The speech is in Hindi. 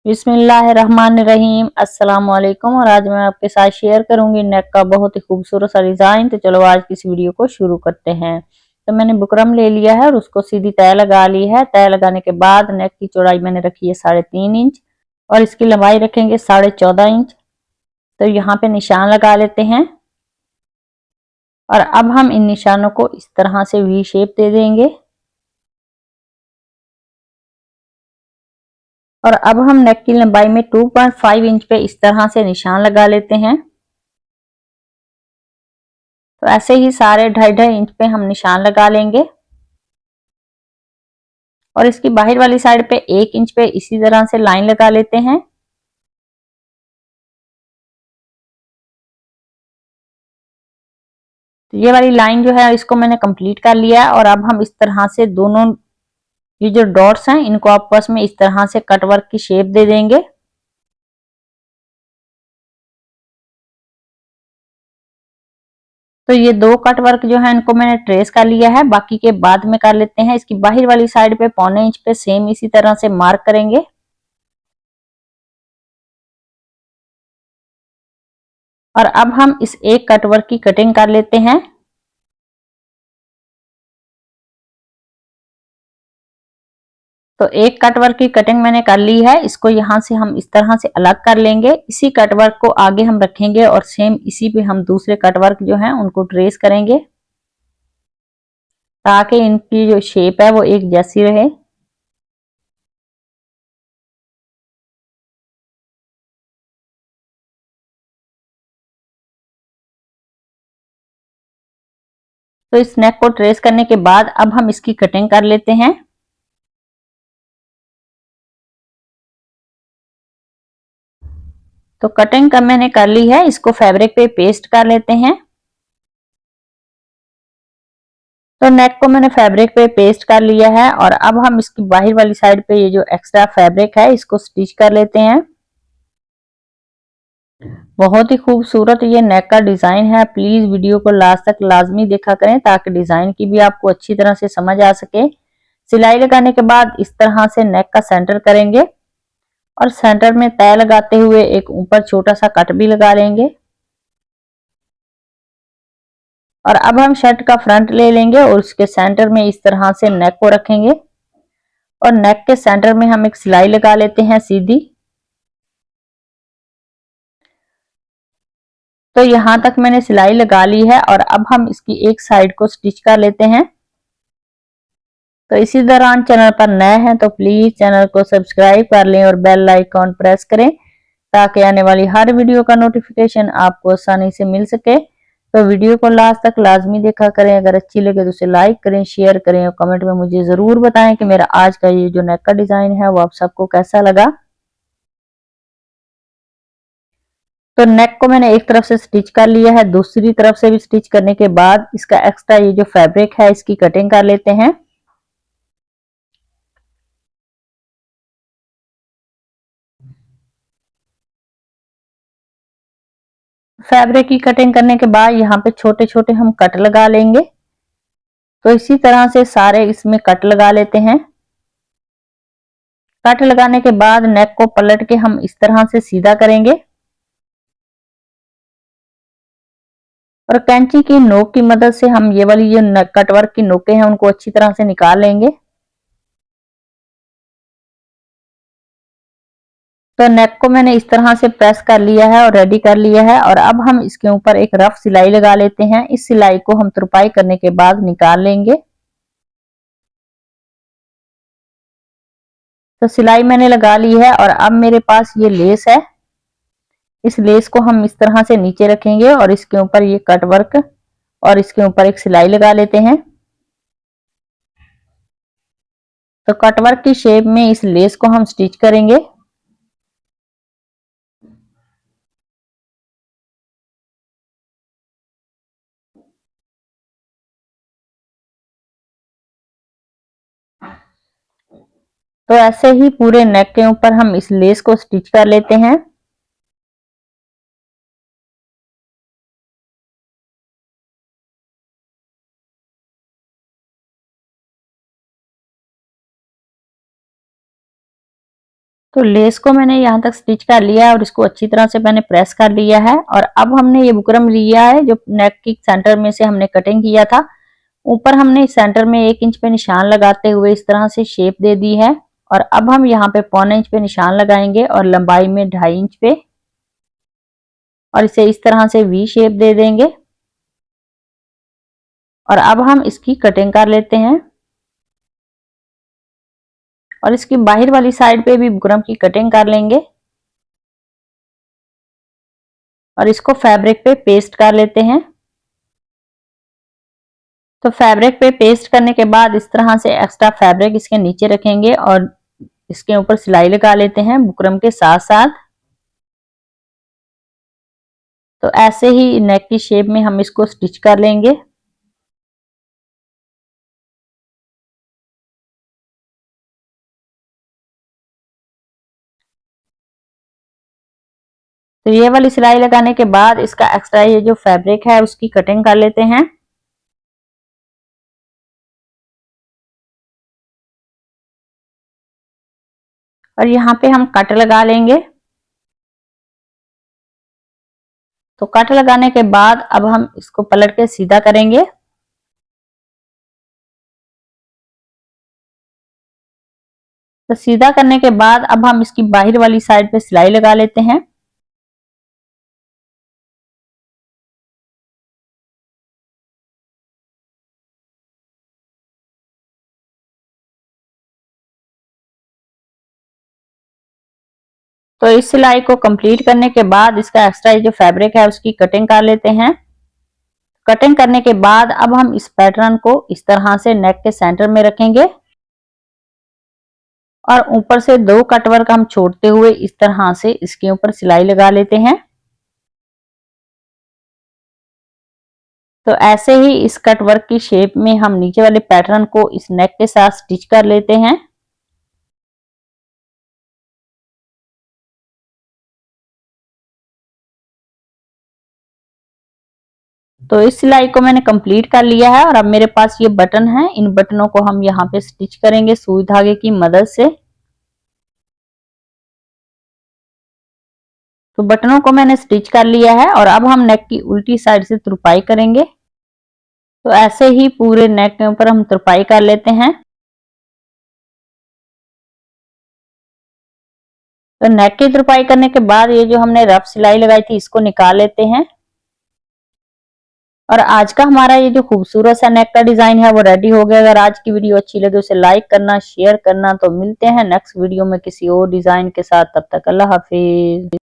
बिस्मिल्लाहिर्रहमानिर्रहीम। अस्सलाम वालेकुम। और आज मैं आपके साथ शेयर करूंगी नेक का बहुत ही खूबसूरत सा डिज़ाइन। तो चलो आज की इस वीडियो को शुरू करते हैं। तो मैंने बुकरम ले लिया है और उसको सीधी तय लगा ली है। तय लगाने के बाद नेक की चौड़ाई मैंने रखी है 3.5 इंच और इसकी लंबाई रखेंगे 14.5 इंच। तो यहाँ पे निशान लगा लेते हैं और अब हम इन निशानों को इस तरह से वी शेप दे देंगे। और अब हम नेक की लंबाई में 2.5 इंच पे इस तरह से निशान लगा लेते हैं। तो ऐसे ही सारे 2.5 इंच पे हम निशान लगा लेंगे और इसकी बाहर वाली साइड पे 1 इंच पे इसी तरह से लाइन लगा लेते हैं। तो ये वाली लाइन जो है इसको मैंने कंप्लीट कर लिया है। और अब हम इस तरह से दोनों ये जो डॉट्स हैं इनको आपस में इस तरह से कटवर्क की शेप दे देंगे। तो ये दो कट वर्क जो है इनको मैंने ट्रेस कर लिया है, बाकी के बाद में कर लेते हैं। इसकी बाहर वाली साइड पे 1.25 इंच पे सेम इसी तरह से मार्क करेंगे। और अब हम इस एक कट वर्क की कटिंग कर लेते हैं। तो एक कटवर्क की कटिंग मैंने कर ली है। इसको यहाँ से हम इस तरह से अलग कर लेंगे। इसी कटवर्क को आगे हम रखेंगे और सेम इसी पे हम दूसरे कटवर्क जो है उनको ट्रेस करेंगे ताकि इनकी जो शेप है वो एक जैसी रहे। तो इस नेक को ट्रेस करने के बाद अब हम इसकी कटिंग कर लेते हैं। तो कटिंग का मैंने कर ली है, इसको फैब्रिक पे पेस्ट कर लेते हैं। तो नेक को मैंने फैब्रिक पे पेस्ट कर लिया है और अब हम इसकी बाहर वाली साइड पे ये जो एक्स्ट्रा फैब्रिक है इसको स्टिच कर लेते हैं। बहुत ही खूबसूरत ये नेक का डिजाइन है। प्लीज वीडियो को लास्ट तक लाजमी देखा करें ताकि डिजाइन की भी आपको अच्छी तरह से समझ आ सके। सिलाई लगाने के बाद इस तरह से नेक का सेंटर करेंगे और सेंटर में तय लगाते हुए एक ऊपर छोटा सा कट भी लगा लेंगे। और अब हम शर्ट का फ्रंट ले लेंगे और उसके सेंटर में इस तरह से नेक को रखेंगे और नेक के सेंटर में हम एक सिलाई लगा लेते हैं सीधी। तो यहां तक मैंने सिलाई लगा ली है और अब हम इसकी एक साइड को स्टिच कर लेते हैं। तो इसी दौरान चैनल पर नए हैं तो प्लीज चैनल को सब्सक्राइब कर लें और बेल आइकॉन प्रेस करें ताकि आने वाली हर वीडियो का नोटिफिकेशन आपको आसानी से मिल सके। तो वीडियो को लास्ट तक लाजमी देखा करें। अगर अच्छी लगे तो उसे लाइक करें, शेयर करें और कमेंट में मुझे जरूर बताएं कि मेरा आज का ये जो नेक का डिजाइन है वो आप सबको कैसा लगा। तो नेक को मैंने एक तरफ से स्टिच कर लिया है, दूसरी तरफ से भी स्टिच करने के बाद इसका एक्स्ट्रा ये जो फैब्रिक है इसकी कटिंग कर लेते हैं। फैब्रिक की कटिंग करने के बाद यहाँ पे छोटे छोटे हम कट लगा लेंगे। तो इसी तरह से सारे इसमें कट लगा लेते हैं। कट लगाने के बाद नेक को पलट के हम इस तरह से सीधा करेंगे और कैंची की नोक की मदद से हम ये वाली जो कटवर्क की नोकें हैं उनको अच्छी तरह से निकाल लेंगे। तो नेक को मैंने इस तरह से प्रेस कर लिया है और रेडी कर लिया है और अब हम इसके ऊपर एक रफ सिलाई लगा लेते हैं। इस सिलाई को हम तुरपाई करने के बाद निकाल लेंगे। तो सिलाई मैंने लगा ली है और अब मेरे पास ये लेस है। इस लेस को हम इस तरह से नीचे रखेंगे और इसके ऊपर ये कट वर्क और इसके ऊपर एक सिलाई लगा लेते हैं। तो कट वर्क की शेप में इस लेस को हम स्टिच करेंगे। तो ऐसे ही पूरे नेक के ऊपर हम इस लेस को स्टिच कर लेते हैं। तो लेस को मैंने यहाँ तक स्टिच कर लिया है और इसको अच्छी तरह से मैंने प्रेस कर लिया है। और अब हमने ये बुकरम लिया है जो नेक की सेंटर में से हमने कटिंग किया था, ऊपर हमने सेंटर में 1 इंच पे निशान लगाते हुए इस तरह से शेप दे दी है। और अब हम यहाँ पे 1.25 इंच पे निशान लगाएंगे और लंबाई में 2.5 इंच पे, और इसे इस तरह से वी शेप दे देंगे। और अब हम इसकी कटिंग कर लेते हैं और इसकी बाहर वाली साइड पे भी बुकरम की कटिंग कर लेंगे और इसको फैब्रिक पे पेस्ट कर लेते हैं। तो फैब्रिक पे पेस्ट करने के बाद इस तरह से एक्स्ट्रा फैब्रिक इसके नीचे रखेंगे और इसके ऊपर सिलाई लगा लेते हैं बुकरम के साथ साथ। तो ऐसे ही नेक की शेप में हम इसको स्टिच कर लेंगे। तो ये वाली सिलाई लगाने के बाद इसका एक्स्ट्रा ये जो फैब्रिक है उसकी कटिंग कर लेते हैं। और यहाँ पे हम कट लगा लेंगे। तो कट लगाने के बाद अब हम इसको पलट के सीधा करेंगे। तो सीधा करने के बाद अब हम इसकी बाहर वाली साइड पे सिलाई लगा लेते हैं। तो इस सिलाई को कंप्लीट करने के बाद इसका एक्स्ट्रा जो फैब्रिक है उसकी कटिंग कर लेते हैं। कटिंग करने के बाद अब हम इस पैटर्न को इस तरह से नेक के सेंटर में रखेंगे और ऊपर से 2 कटवर्क हम छोड़ते हुए इस तरह से इसके ऊपर सिलाई लगा लेते हैं। तो ऐसे ही इस कटवर्क की शेप में हम नीचे वाले पैटर्न को इस नेक के साथ स्टिच कर लेते हैं। तो इस सिलाई को मैंने कंप्लीट कर लिया है और अब मेरे पास ये बटन है, इन बटनों को हम यहाँ पे स्टिच करेंगे सुई धागे की मदद से। तो बटनों को मैंने स्टिच कर लिया है और अब हम नेक की उल्टी साइड से तुरपाई करेंगे। तो ऐसे ही पूरे नेक के ऊपर हम तुरपाई कर लेते हैं। तो नेक की तुरपाई करने के बाद ये जो हमने रफ सिलाई लगाई थी इसको निकाल लेते हैं। और आज का हमारा ये जो खूबसूरत सा नेक का डिजाइन है वो रेडी हो गया। अगर आज की वीडियो अच्छी लगे उसे लाइक करना, शेयर करना। तो मिलते हैं नेक्स्ट वीडियो में किसी और डिजाइन के साथ, तब तक अल्लाह हाफिज।